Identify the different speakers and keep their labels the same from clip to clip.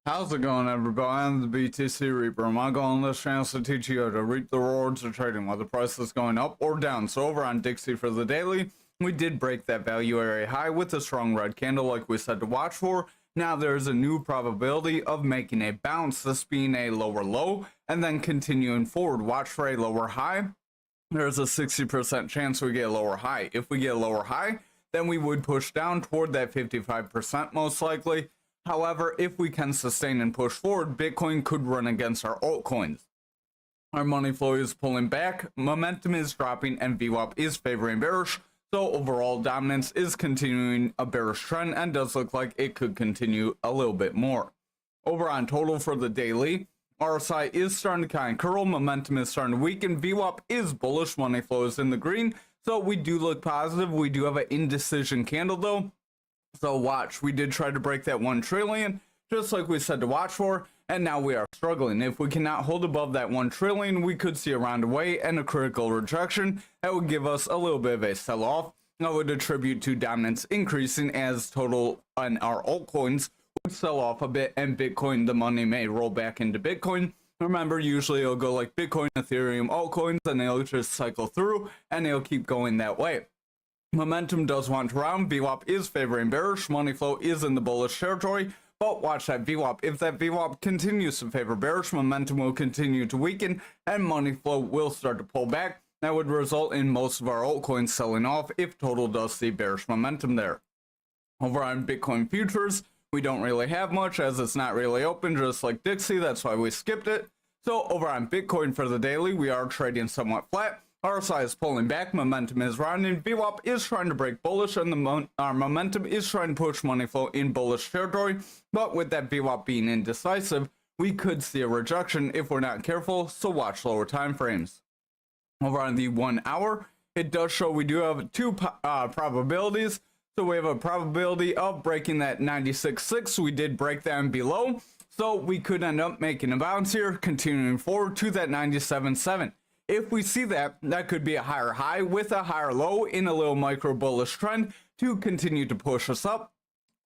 Speaker 1: How's it going, everybody? I'm the BTCReaper. My goal on this channel is to teach you how to reap the rewards of trading, whether the price is going up or down. So over on Dixie for the daily, we did break that value area high with a strong red candle like we said to watch for. Now there's a new probability of making a bounce, this being a lower low, and then continuing forward. Watch for a lower high. There's a 60% chance we get a lower high. If we get a lower high, then we would push down toward that 55% most likely. However, if we can sustain and push forward, Bitcoin could run against our altcoins. Our money flow is pulling back, momentum is dropping, and VWAP is favoring bearish. So overall dominance is continuing a bearish trend and does look like it could continue a little bit more. Over on total for the daily, RSI is starting to kind of curl, momentum is starting to weaken, VWAP is bullish, money flow is in the green. So we do look positive. We do have an indecision candle though. So watch, we did try to break that 1 trillion, just like we said to watch for, and now we are struggling. If we cannot hold above that 1 trillion, we could see a round away and a critical rejection. That would give us a little bit of a sell-off. I would attribute to dominance increasing as total on our altcoins would sell off a bit, and Bitcoin, the money may roll back into Bitcoin. Remember, usually it'll go like Bitcoin, Ethereum, altcoins, and they'll just cycle through, and they'll keep going that way. Momentum does want to round, VWAP is favoring bearish, money flow is in the bullish territory, but watch that VWAP. If that VWAP continues to favor bearish, momentum will continue to weaken, and money flow will start to pull back. That would result in most of our altcoins selling off if total does see bearish momentum there. Over on Bitcoin futures, we don't really have much as it's not really open, just like Dixie, that's why we skipped it. So over on Bitcoin for the daily, we are trading somewhat flat. RSI is pulling back, momentum is rounding, VWAP is trying to break bullish, and our momentum is trying to push money flow in bullish territory. But with that VWAP being indecisive, we could see a rejection if we're not careful, so watch lower time frames. Over on the 1 hour, it does show we do have two probabilities. So we have a probability of breaking that 96.6. We did break that and below, so we could end up making a bounce here, continuing forward to that 97.7. If we see that, that could be a higher high with a higher low in a little micro bullish trend to continue to push us up.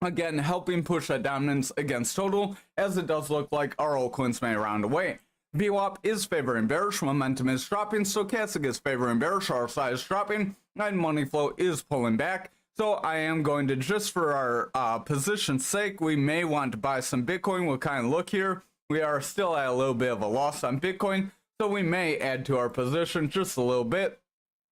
Speaker 1: Again, helping push that dominance against total, as it does look like our altcoins may round away. VWAP is favoring bearish, momentum is dropping, stochastic is favoring bearish, RSI is dropping, and money flow is pulling back. So I am going to, just for our position's sake, we may want to buy some Bitcoin. We'll kind of look here. We are still at a little bit of a loss on Bitcoin. So we may add to our position just a little bit.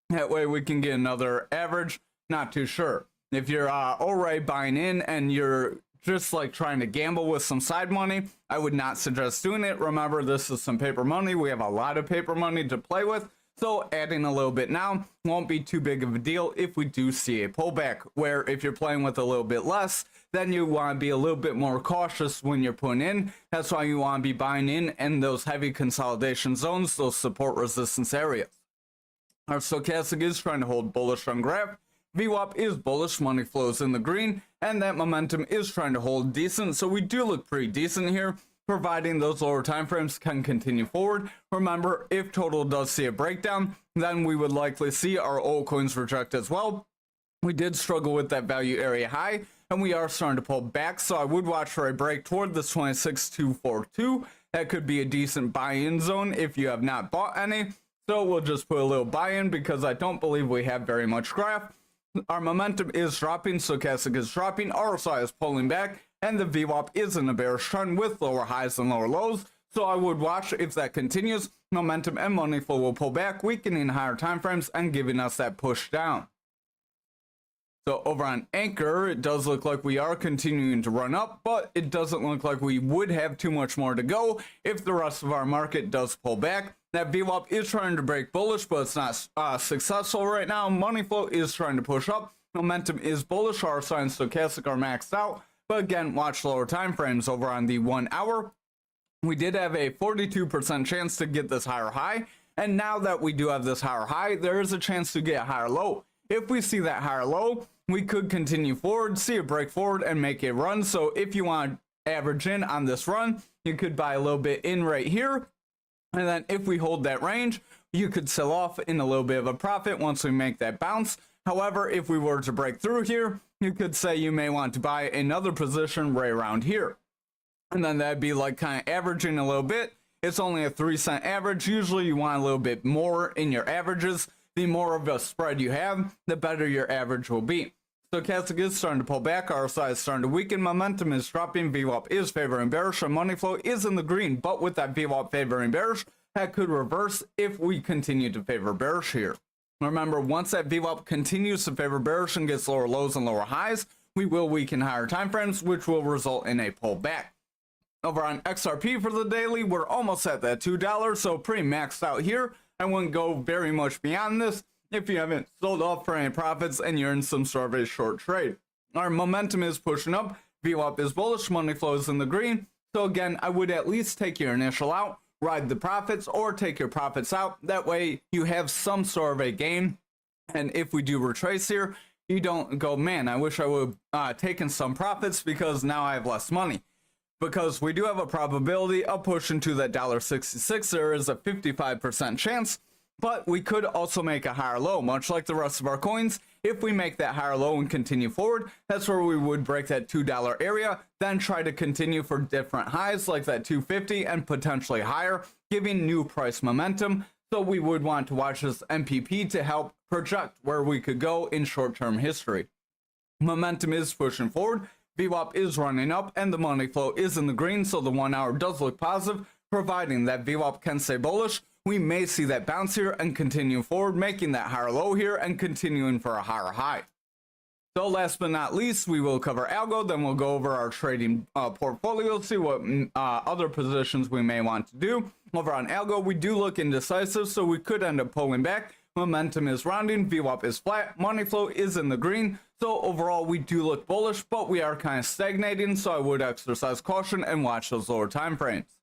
Speaker 1: That way we can get another average. Not too sure. If you're already buying in and you're just like trying to gamble with some side money, I would not suggest doing it. Remember, this is some paper money. We have a lot of paper money to play with. So adding a little bit now won't be too big of a deal if we do see a pullback, where if you're playing with a little bit less, then you want to be a little bit more cautious when you're putting in. That's why you want to be buying in those heavy consolidation zones, those support resistance areas. Our stochastic is trying to hold bullish on graph. VWAP is bullish, money flows in the green, and that momentum is trying to hold decent. So we do look pretty decent here, providing those lower time frames can continue forward. Remember, if total does see a breakdown, then we would likely see our altcoins reject as well. We did struggle with that value area high, and we are starting to pull back, so I would watch for a break toward this 26,242. That could be a decent buy-in zone if you have not bought any. So we'll just put a little buy-in because I don't believe we have very much graph. Our momentum is dropping, stochastic is dropping, RSI is pulling back, and the VWAP is in a bearish trend with lower highs and lower lows. So I would watch if that continues. Momentum and money flow will pull back, weakening higher time frames and giving us that push down. So over on Anchor, it does look like we are continuing to run up, but it doesn't look like we would have too much more to go if the rest of our market does pull back. That VWAP is trying to break bullish, but it's not successful right now. Money flow is trying to push up. Momentum is bullish. RSI and stochastic are maxed out. But again, watch lower time frames. Over on the 1 hour, we did have a 42% chance to get this higher high. And now that we do have this higher high, there is a chance to get a higher low. If we see that higher low, we could continue forward, see a break forward, and make a run. So if you want to average in on this run, you could buy a little bit in right here. And then if we hold that range, you could sell off in a little bit of a profit once we make that bounce. However, if we were to break through here, you could say you may want to buy another position right around here. and then that'd be like kind of averaging a little bit. It's only a 3-cent average. Usually you want a little bit more in your averages. The more of a spread you have, the better your average will be. Stochastic is starting to pull back, RSI is starting to weaken, momentum is dropping, VWAP is favoring bearish, and money flow is in the green, but with that VWAP favoring bearish, that could reverse if we continue to favor bearish here. Remember, once that VWAP continues to favor bearish and gets lower lows and lower highs, we will weaken higher time frames, which will result in a pullback. Over on XRP for the daily, we're almost at that $2, so pretty maxed out here. I wouldn't go very much beyond this if you haven't sold off for any profits and you're in some sort of a short trade. Our momentum is pushing up, VWAP is bullish, money flow is in the green. So again, I would at least take your initial out, ride the profits, or take your profits out. That way you have some sort of a gain. And if we do retrace here, you don't go, man, I wish I would have taken some profits because now I have less money. Because we do have a probability of pushing to that $1.66. There is a 55% chance. But we could also make a higher low, much like the rest of our coins. If we make that higher low and continue forward, that's where we would break that $2 area, then try to continue for different highs like that 250 and potentially higher, giving new price momentum. So we would want to watch this MPP to help project where we could go in short-term history. Momentum is pushing forward, VWAP is running up, and the money flow is in the green, so the 1 hour does look positive, providing that VWAP can stay bullish. We may see that bounce here and continue forward, making that higher low here and continuing for a higher high. So last but not least, we will cover algo, then we'll go over our trading portfolio, see what other positions we may want to do. Over on algo, we do look indecisive, so we could end up pulling back. Momentum is rounding, VWAP is flat, money flow is in the green. So overall, we do look bullish, but we are kind of stagnating, so I would exercise caution and watch those lower time frames.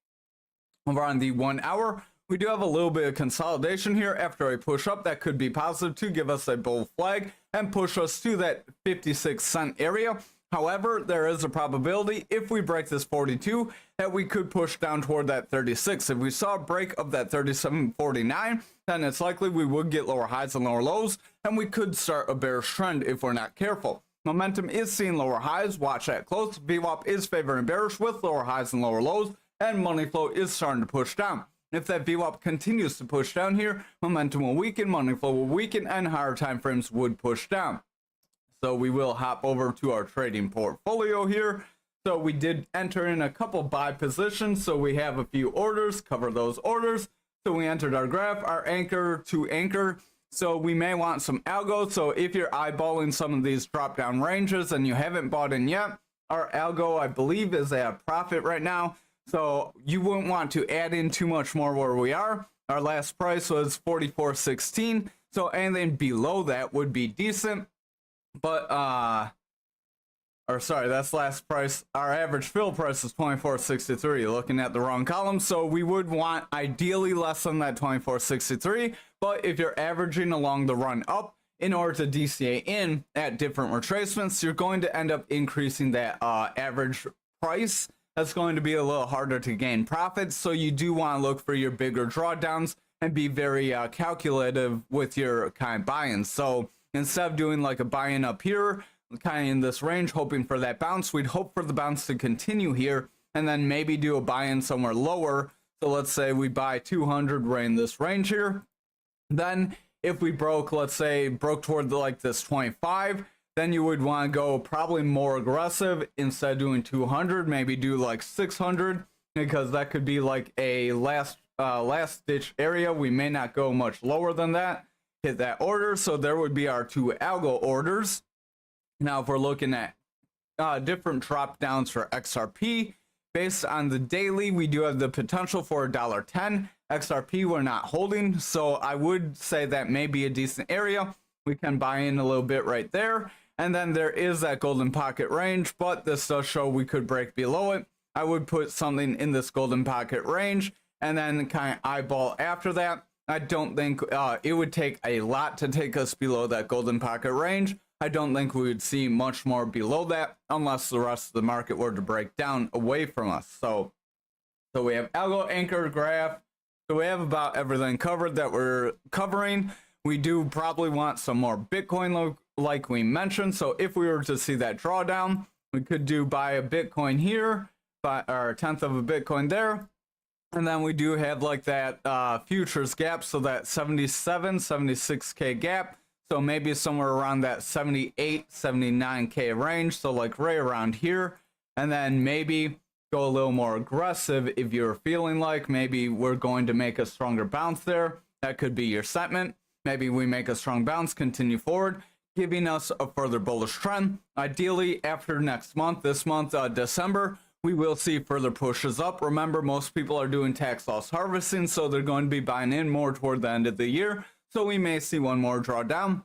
Speaker 1: Over on the 1 hour, we do have a little bit of consolidation here after a push up that could be positive to give us a bull flag and push us to that 56-cent area. However, there is a probability if we break this 42 that we could push down toward that 36. If we saw a break of that 37.49, then it's likely we would get lower highs and lower lows, and we could start a bearish trend if we're not careful. Momentum is seeing lower highs, watch that close. VWAP is favoring bearish with lower highs and lower lows, and money flow is starting to push down. If that VWAP continues to push down here, momentum will weaken, money flow will weaken, and higher time frames would push down. So we will hop over to our trading portfolio here. So we did enter in a couple buy positions, so we have a few orders, cover those orders. So we entered our graph, our anchor to anchor. So we may want some algo. So if you're eyeballing some of these drop down ranges and you haven't bought in yet, our algo, I believe, is at a profit right now. So you wouldn't want to add in too much more where we are. Our last price was 44.16. So anything below that would be decent. But, that's last price. Our average fill price is 24.63. Looking at the wrong column. So we would want ideally less than that 24.63. But if you're averaging along the run up, in order to DCA in at different retracements, you're going to end up increasing that average price. That's going to be a little harder to gain profits, so you do want to look for your bigger drawdowns and be very calculative with your kind of buy-ins. So instead of doing like a buy-in up here, kind of in this range, hoping for that bounce, we'd hope for the bounce to continue here and then maybe do a buy-in somewhere lower. So let's say we buy 200 right in this range here. Then if we broke, let's say broke toward like this 25, then you would want to go probably more aggressive. Instead of doing 200, maybe do like 600, because that could be like a last ditch area. We may not go much lower than that, hit that order. So there would be our two algo orders. Now, if we're looking at different drop downs for XRP, based on the daily, we do have the potential for $1.10. XRP we're not holding, so I would say that may be a decent area. We can buy in a little bit right there. And then there is that golden pocket range, but this does show we could break below it. I would put something in this golden pocket range and then kind of eyeball after that. I don't think it would take a lot to take us below that golden pocket range. I don't think we would see much more below that unless the rest of the market were to break down away from us. So we have algo, anchor, graph. So we have about everything covered that we're covering. We do probably want some more Bitcoin like we mentioned. So if we were to see that drawdown, we could do buy a Bitcoin here, 25 or a tenth of a Bitcoin there. And then we do have like that futures gap, so that 76k gap. So maybe somewhere around that 79k range. So like right around here. And then maybe go a little more aggressive if you're feeling like maybe we're going to make a stronger bounce there. That could be your sentiment. Maybe we make a strong bounce, continue forward, giving us a further bullish trend. Ideally, after next month, this month, December, we will see further pushes up. Remember, most people are doing tax loss harvesting, so they're going to be buying in more toward the end of the year. So we may see one more drawdown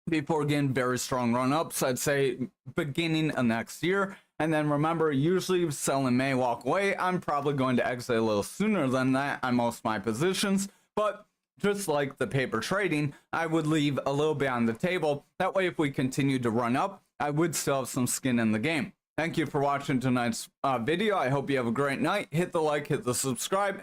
Speaker 1: before getting very strong run-ups, I'd say beginning of next year. And then remember, usually selling may walk away. I'm probably going to exit a little sooner than that on most of my positions. But just like the paper trading, I would leave a little bit on the table. That way, if we continue to run up, I would still have some skin in the game. Thank you for watching tonight's video. I hope you have a great night. Hit the like, hit the subscribe.